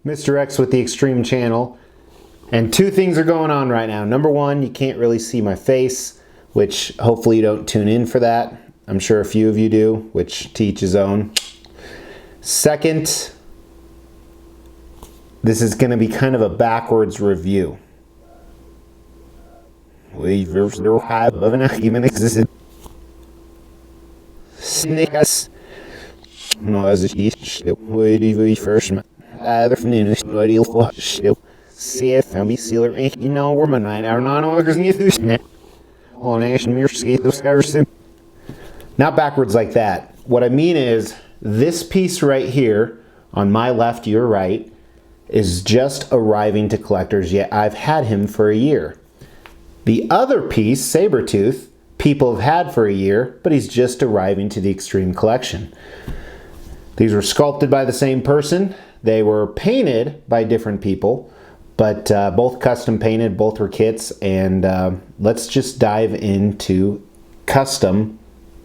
Mr. X with the Extreme channel, and two things are going on right now. Number one, you can't really see my face, which hopefully you don't tune in for that. I'm sure a few of you do, which to each his own. Second, this is going to be kind of a backwards review. We first have an even existed. Snickers. No, as ich we first either from the study for still see if I'm be sealer ink, you know, we're my 9 hour non-workers need to snap on nation mere skate those guys. Not backwards like that. What I mean is this piece right here on my left, your right, is just arriving to collectors, yet I've had him for a year. The other piece, Sabretooth, people have had for a year, but he's just arriving to the Extreme collection. These were sculpted by the same person. They were painted by different people, but both custom painted, both were kits, and let's just dive into custom,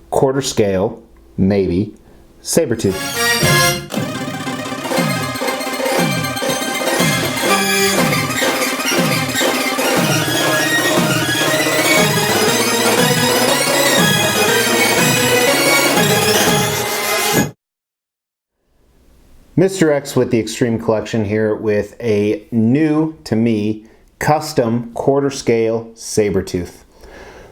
quarter scale, maybe, Sabretooth. Mr. X with the Extreme Collection here with a new, to me, custom quarter scale Sabretooth.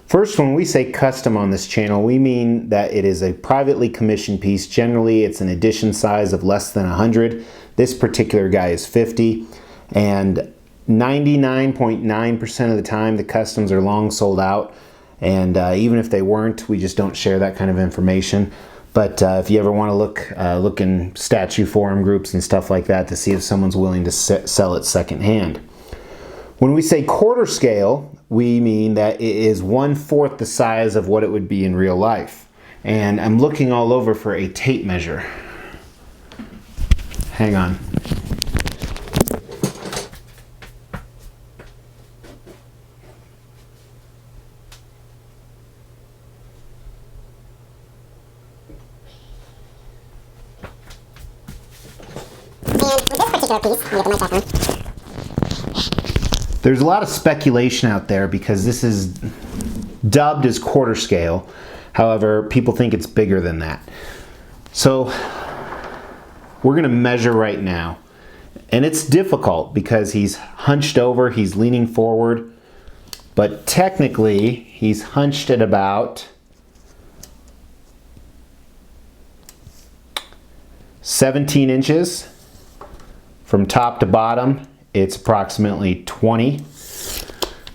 First, when we say custom on this channel, we mean that it is a privately commissioned piece. Generally, it's an edition size of less than 100. This particular guy is 50, and 99.9% of the time, the customs are long sold out, and even if they weren't, we just don't share that kind of information. But if you ever want to look in statue forum groups and stuff like that to see if someone's willing to sell it secondhand. When we say quarter scale, we mean that it is 1/4 the size of what it would be in real life. And I'm looking all over for a tape measure. Hang on. There's a lot of speculation out there because this is dubbed as quarter scale. However, people think it's bigger than that. So we're going to measure right now. And it's difficult because he's hunched over, he's leaning forward. But technically, he's hunched at about 17 inches. From top to bottom, it's approximately 20.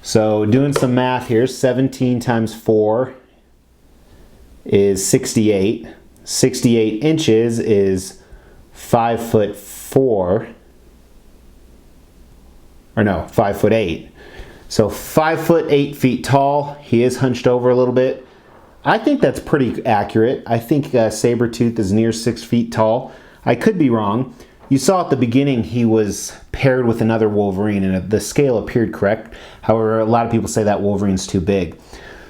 So doing some math here, 17 times 4 is 68. 68 inches is 5'4", or no, 5'8". So 5'8" feet tall. He is hunched over a little bit. I think that's pretty accurate. I think Sabretooth is near 6 feet tall. I could be wrong. You saw at the beginning he was paired with another Wolverine and the scale appeared correct. However, a lot of people say that Wolverine's too big.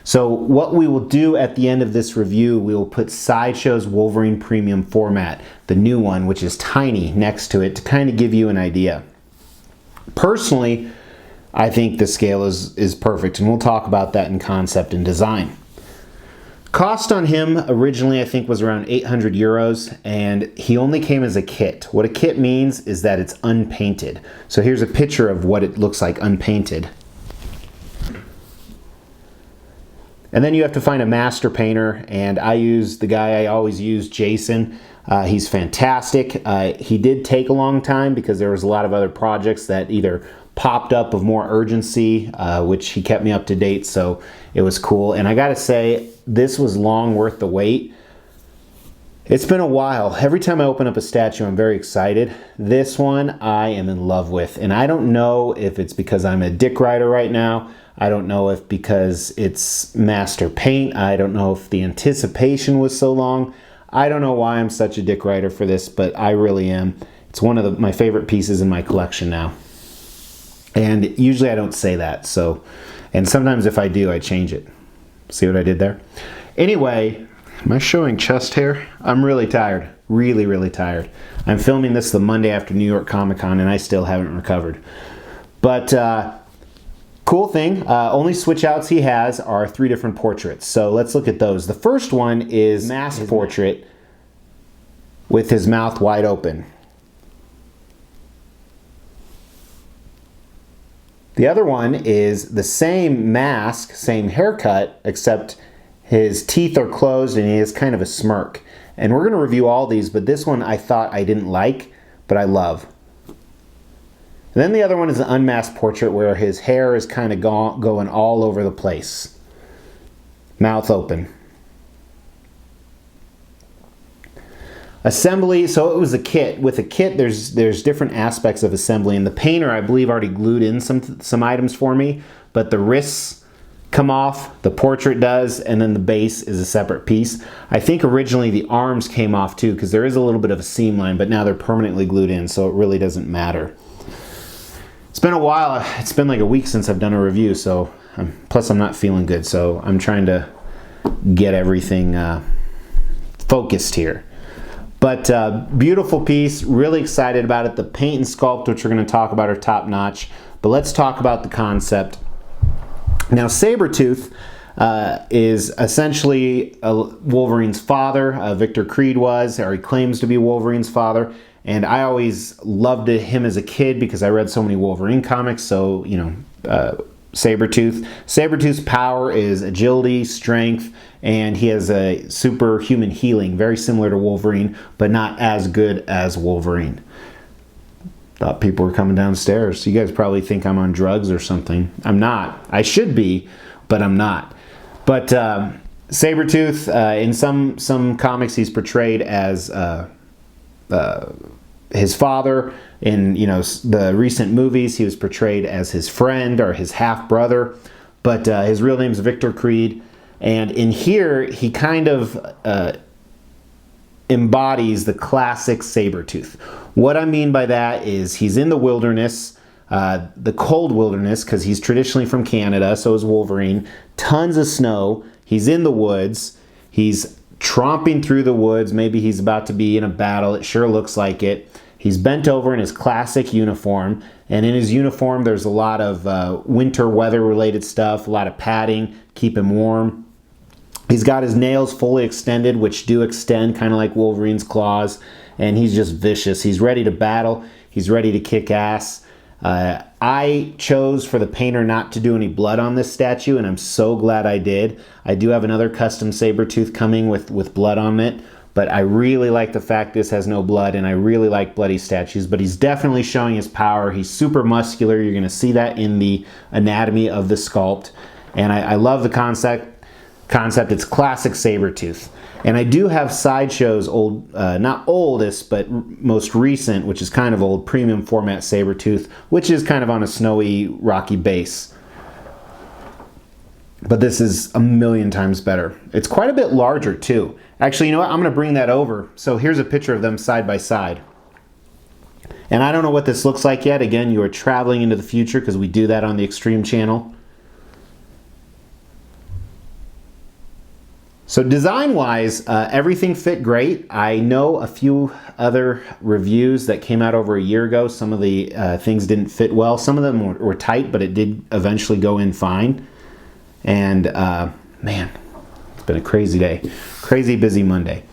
So what we will do at the end of this review, we will put Sideshow's Wolverine Premium Format, the new one, which is tiny, next to it to kind of give you an idea. Personally, I think the scale is perfect, and we'll talk about that in concept and design. Cost on him originally I think was around 800 euros, and he only came as a kit. What a kit means is that it's unpainted. So here's a picture of what it looks like unpainted. And then you have to find a master painter, and I use the guy I always use, Jason. He's fantastic. He did take a long time because there was a lot of other projects that either popped up of more urgency, which he kept me up to date, so it was cool. And I gotta say, this was long worth the wait. It's been a while. Every time I open up a statue, I'm very excited. This one I am in love with, and I don't know if it's because I'm a dick rider right now. I don't know if because it's master paint. I don't know if the anticipation was so long. I don't know why I'm such a dick rider for this, but I really am. It's one of my favorite pieces in my collection now. And usually I don't say that, and sometimes if I do, I change it. See what I did there? Anyway, am I showing chest hair? I'm really tired. Really, really tired. I'm filming this the Monday after New York Comic Con, and I still haven't recovered. But cool thing, only switch outs he has are 3 different portraits. So let's look at those. The first one is mask portrait with his mouth wide open. The other one is the same mask, same haircut, except his teeth are closed and he has kind of a smirk. And we're going to review all these, but this one I thought I didn't like, but I love. And then the other one is an unmasked portrait where his hair is kind of going all over the place. Mouth open. Assembly, so it was a kit. With a kit, there's different aspects of assembly, and the painter, I believe, already glued in some items for me, but the wrists come off, the portrait does, and then the base is a separate piece. I think originally the arms came off too, because there is a little bit of a seam line, but now they're permanently glued in, so it really doesn't matter. It's been a while. It's been like a week since I've done a review, so plus I'm not feeling good, so I'm trying to get everything focused here. But beautiful piece, really excited about it. The paint and sculpt, which we're going to talk about, are top notch. But let's talk about the concept. Now, Sabretooth is essentially Wolverine's father. Victor Creed was, or he claims to be Wolverine's father. And I always loved him as a kid because I read so many Wolverine comics. So, you know, Sabretooth. Sabretooth's power is agility, strength, and he has a superhuman healing, very similar to Wolverine, but not as good as Wolverine. Thought people were coming downstairs. You guys probably think I'm on drugs or something. I'm not. I should be, but I'm not. But Sabretooth, in some comics, he's portrayed as his father. In, you know, the recent movies, he was portrayed as his friend or his half-brother, but his real name is Victor Creed. And in here, he kind of embodies the classic Sabretooth. What I mean by that is he's in the wilderness, the cold wilderness, because he's traditionally from Canada, so is Wolverine. Tons of snow. He's in the woods. He's tromping through the woods. Maybe he's about to be in a battle. It sure looks like it. He's bent over in his classic uniform, and in his uniform there's a lot of winter weather related stuff, a lot of padding, keep him warm. He's got his nails fully extended, which do extend kind of like Wolverine's claws, and he's just vicious. He's ready to battle. He's ready to kick ass. I chose for the painter not to do any blood on this statue, and I'm so glad I did. I do have another custom Sabretooth coming with blood on it, but I really like the fact this has no blood, and I really like bloody statues, but he's definitely showing his power. He's super muscular. You're going to see that in the anatomy of the sculpt, and I love the concept. It's classic Sabretooth. And I do have Sideshow's old, not oldest, but most recent, which is kind of old, premium format Sabretooth, which is kind of on a snowy, rocky base. But this is a million times better. It's quite a bit larger too. Actually, you know what? I'm going to bring that over. So here's a picture of them side by side. And I don't know what this looks like yet. Again, you are traveling into the future because we do that on the Extreme channel. So design-wise, everything fit great. I know a few other reviews that came out over a year ago. Some of the things didn't fit well. Some of them were tight, but it did eventually go in fine. And man, it's been a crazy day. Crazy busy Monday.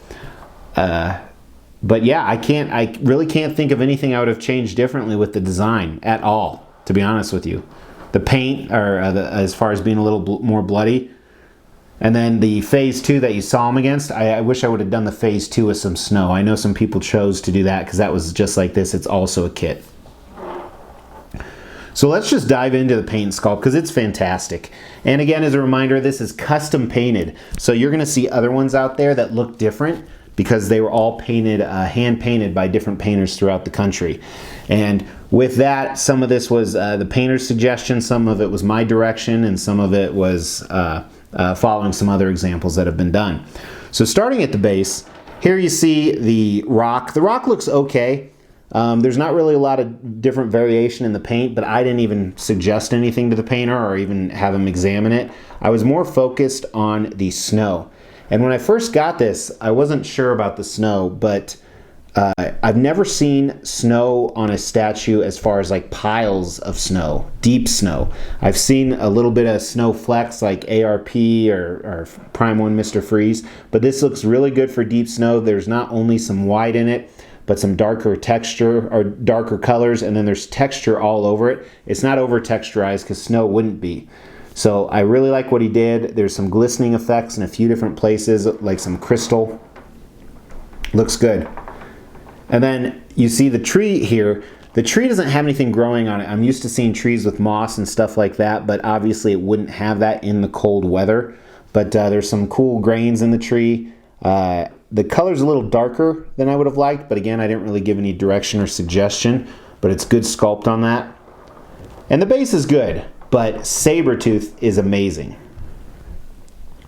But yeah, I really can't think of anything I would have changed differently with the design at all, to be honest with you. The paint, or as far as being a little more bloody. And then the phase 2 that you saw him against, I wish I would have done the phase 2 with some snow. I know some people chose to do that because that was just like this. It's also a kit. So let's just dive into the paint and sculpt because it's fantastic. And again, as a reminder, this is custom painted. So you're going to see other ones out there that look different because they were all painted, hand painted by different painters throughout the country. And with that, some of this was the painter's suggestion, some of it was my direction, and some of it was following some other examples that have been done. So starting at the base, here you see the rock. The rock looks okay. There's not really a lot of different variation in the paint, but I didn't even suggest anything to the painter or even have him examine it. I was more focused on the snow. And when I first got this, I wasn't sure about the snow, but I've never seen snow on a statue as far as like piles of snow, deep snow. I've seen a little bit of snow flecks like ARP or Prime 1 Mr. Freeze, but this looks really good for deep snow. There's not only some white in it, but some darker texture or darker colors, and then there's texture all over it. It's not over texturized because snow wouldn't be. So I really like what he did. There's some glistening effects in a few different places, like some crystal. Looks good. And then you see the tree here. The tree doesn't have anything growing on it. I'm used to seeing trees with moss and stuff like that, but obviously it wouldn't have that in the cold weather. But there's some cool grains in the tree. The color's a little darker than I would have liked, but again, I didn't really give any direction or suggestion, but it's good sculpt on that. And the base is good, but Sabretooth is amazing.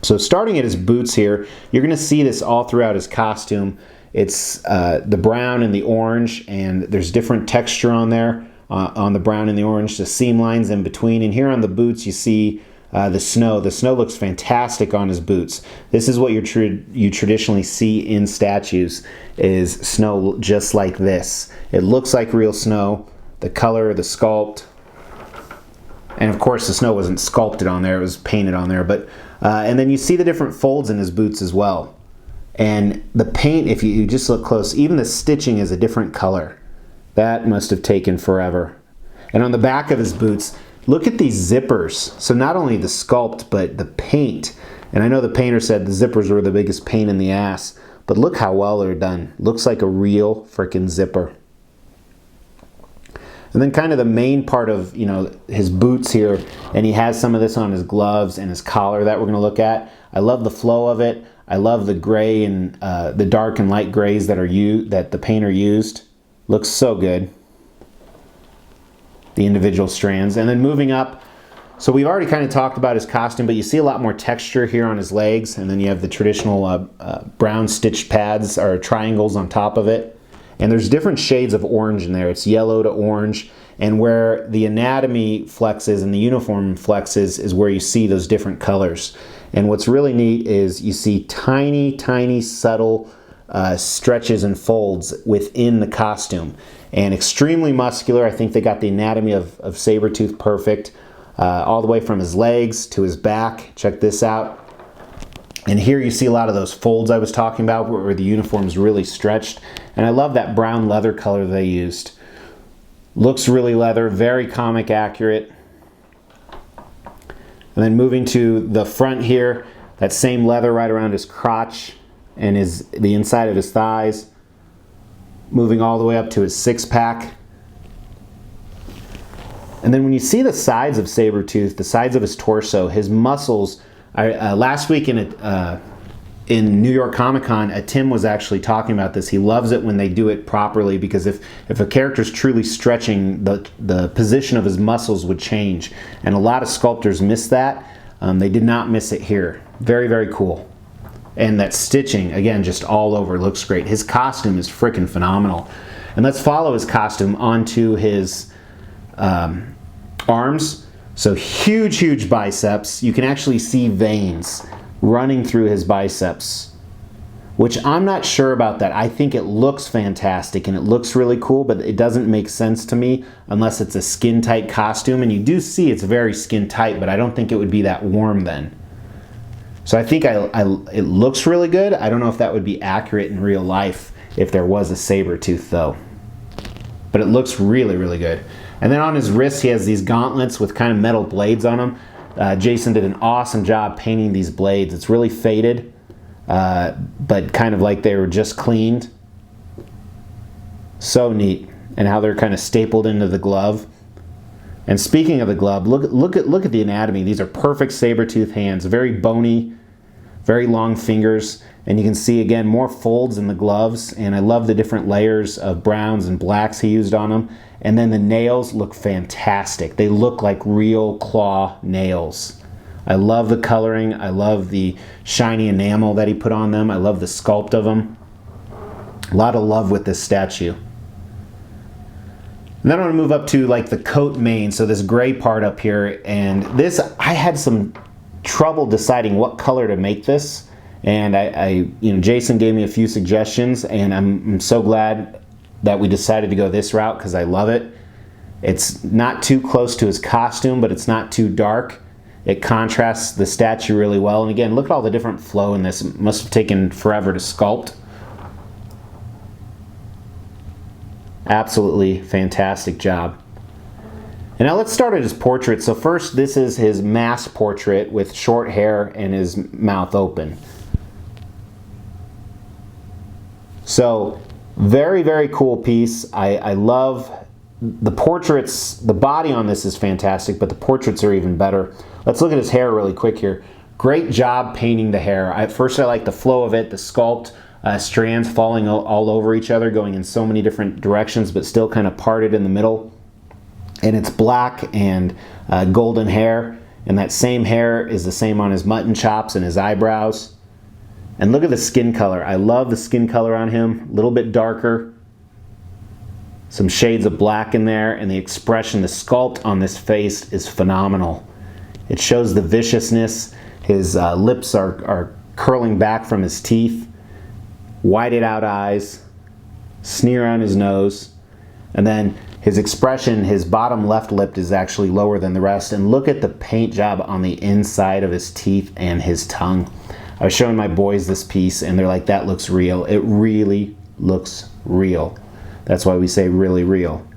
So starting at his boots here, you're going to see this all throughout his costume. It's the brown and the orange, and there's different texture on there, on the brown and the orange, the seam lines in between. And here on the boots, you see the snow. The snow looks fantastic on his boots. This is what you traditionally see in statues, is snow just like this. It looks like real snow, the color, the sculpt. And of course, the snow wasn't sculpted on there, it was painted on there. But and then you see the different folds in his boots as well. And the paint, if you just look close, even the stitching is a different color. That must have taken forever. And on the back of his boots, look at these zippers. So not only the sculpt, but the paint. And I know the painter said the zippers were the biggest pain in the ass, but look how well they're done. Looks like a real freaking zipper. And then kind of the main part of, you know, his boots here, and he has some of this on his gloves and his collar that we're going to look at. I love the flow of it. I love the gray and the dark and light grays that the painter used. Looks so good. The individual strands. And then moving up, so we've already kind of talked about his costume, but you see a lot more texture here on his legs, and then you have the traditional brown stitched pads or triangles on top of it. And there's different shades of orange in there. It's yellow to orange, and where the anatomy flexes and the uniform flexes is where you see those different colors. And what's really neat is you see tiny, tiny, subtle stretches and folds within the costume. And extremely muscular. I think they got the anatomy of Sabretooth perfect. All the way from his legs to his back. Check this out. And here you see a lot of those folds I was talking about where the uniform is really stretched. And I love that brown leather color they used. Looks really leather, very comic accurate. And then moving to the front here, that same leather right around his crotch and the inside of his thighs. Moving all the way up to his six-pack. And then when you see the sides of Sabretooth, the sides of his torso, his muscles, last week in New York Comic Con, Tim was actually talking about this. He loves it when they do it properly, because if a character's truly stretching, the position of his muscles would change. And a lot of sculptors miss that. They did not miss it here. Very, very cool. And that stitching, again, just all over, looks great. His costume is freaking phenomenal. And let's follow his costume onto his arms. So huge, huge biceps. You can actually see veins running through his biceps, which I'm not sure about that. I think it looks fantastic and it looks really cool, but it doesn't make sense to me unless it's a skin-tight costume. And you do see it's very skin-tight, but I don't think it would be that warm then. So I think it looks really good. I don't know if that would be accurate in real life if there was a Sabretooth though. But it looks really, really good. And then on his wrists, he has these gauntlets with kind of metal blades on them. Jason did an awesome job painting these blades. It's really faded, but kind of like they were just cleaned. So neat. And how they're kind of stapled into the glove. And speaking of the glove, look at the anatomy. These are perfect Sabretooth hands, very bony, very long fingers, and you can see again more folds in the gloves. And I love the different layers of browns and blacks he used on them. And then the nails look fantastic. They look like real claw nails. I love the coloring. I love the shiny enamel that he put on them. I love the sculpt of them. A lot of love with this statue. And then I'm going to move up to like the coat mane, so this gray part up here. And this, I had some trouble deciding what color to make this. And Jason gave me a few suggestions, and I'm so glad that we decided to go this route because I love it. It's not too close to his costume, but it's not too dark. It contrasts the statue really well. And again, look at all the different flow in this. It must have taken forever to sculpt. Absolutely fantastic job. And now let's start at his portrait. So first, this is his mask portrait with short hair and his mouth open. So very, very cool piece. I love the portraits. The body on this is fantastic, but the portraits are even better. Let's look at his hair really quick here. Great job painting the hair. At first I like the flow of it, the sculpt, strands falling all over each other, going in so many different directions, but still kind of parted in the middle. And it's black and golden hair, and that same hair is the same on his mutton chops and his eyebrows. And look at the skin color. I love the skin color on him, a little bit darker. Some shades of black in there, and the expression, the sculpt on this face is phenomenal. It shows the viciousness. His lips are curling back from his teeth, whited out eyes, sneer on his nose, and then his expression, his bottom left lip is actually lower than the rest. And look at the paint job on the inside of his teeth and his tongue. I was showing my boys this piece, and they're like, that looks real. It really looks real. That's why we say really real.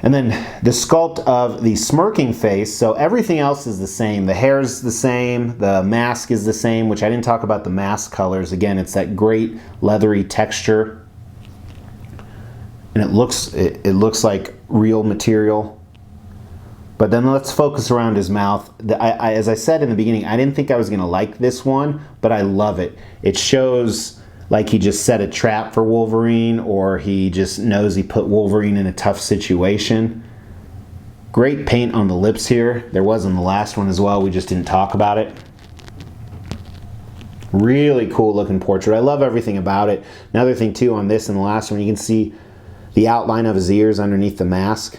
And then the sculpt of the smirking face, so everything else is the same. The hair's the same, the mask is the same, which I didn't talk about the mask colors. Again, it's that great leathery texture. And it looks like real material. But then let's focus around his mouth. As I said in the beginning, I didn't think I was gonna like this one, but I love it. It shows like he just set a trap for Wolverine, or he just knows he put Wolverine in a tough situation. Great paint on the lips here. There was in the last one as well, we just didn't talk about it. Really cool looking portrait. I love everything about it. Another thing too on this and the last one, you can see the outline of his ears underneath the mask.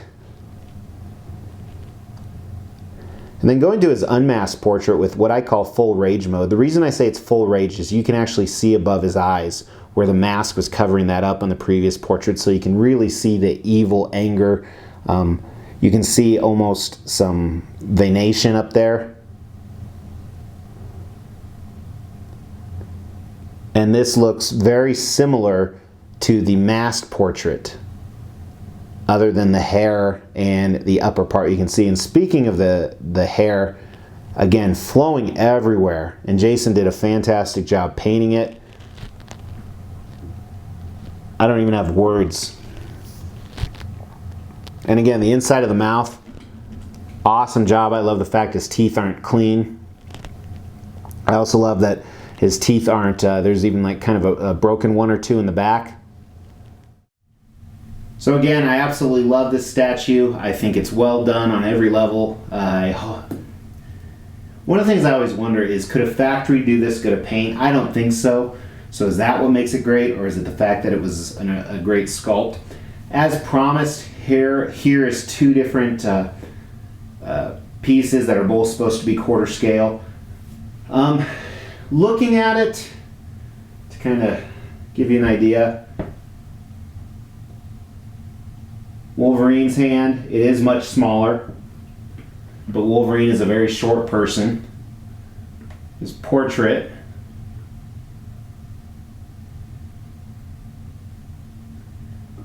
And then going to his unmasked portrait with what I call full rage mode. The reason I say it's full rage is you can actually see above his eyes where the mask was covering that up on the previous portrait, so you can really see the evil anger. You can see almost some venation up there. And this looks very similar to the masked portrait, other than the hair and the upper part you can see. And speaking of the hair, again, flowing everywhere. And Jason did a fantastic job painting it. I don't even have words. And again, the inside of the mouth, awesome job. I love the fact his teeth aren't clean. I also love that his teeth aren't, there's even like kind of a broken one or two in the back. So again, I absolutely love this statue. I think it's well done on every level. One of the things I always wonder is, could a factory do this good a paint? I don't think so. So is that what makes it great, or is it the fact that it was a great sculpt? As promised, here is two different pieces that are both supposed to be quarter scale. Looking at it, to kind of give you an idea, Wolverine's hand, it is much smaller, but Wolverine is a very short person. His portrait,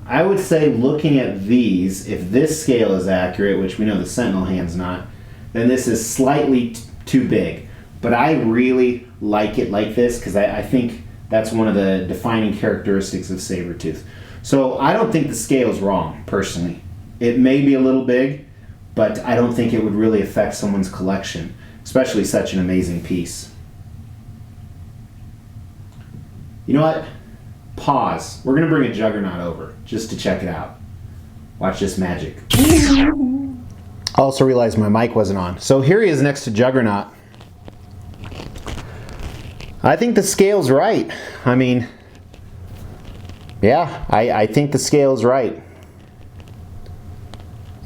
I would say, looking at these, if this scale is accurate, which we know the Sentinel hand's not, then this is slightly too big. But I really like it like this because I think that's one of the defining characteristics of Sabretooth. So I don't think the scale is wrong, personally. It may be a little big, but I don't think it would really affect someone's collection, especially such an amazing piece. You know what? Pause. We're going to bring a Juggernaut over just to check it out. Watch this magic. I also realized my mic wasn't on. So here he is next to Juggernaut. I think the scale's right. I mean, yeah, I think the scale is right.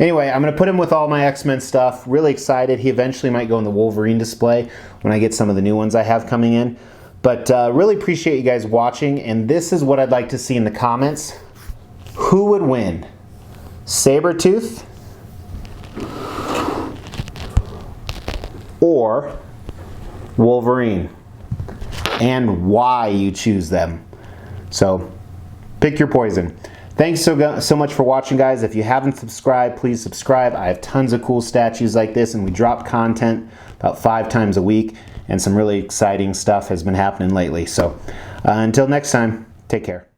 Anyway, I'm going to put him with all my X-Men stuff. Really excited. He eventually might go in the Wolverine display when I get some of the new ones I have coming in. But really appreciate you guys watching, and this is what I'd like to see in the comments. Who would win? Sabretooth or Wolverine? And why you choose them. So, pick your poison. Thanks so much for watching, guys. If you haven't subscribed, please subscribe. I have tons of cool statues like this, and we drop content about 5 times a week, and some really exciting stuff has been happening lately. So until next time, take care.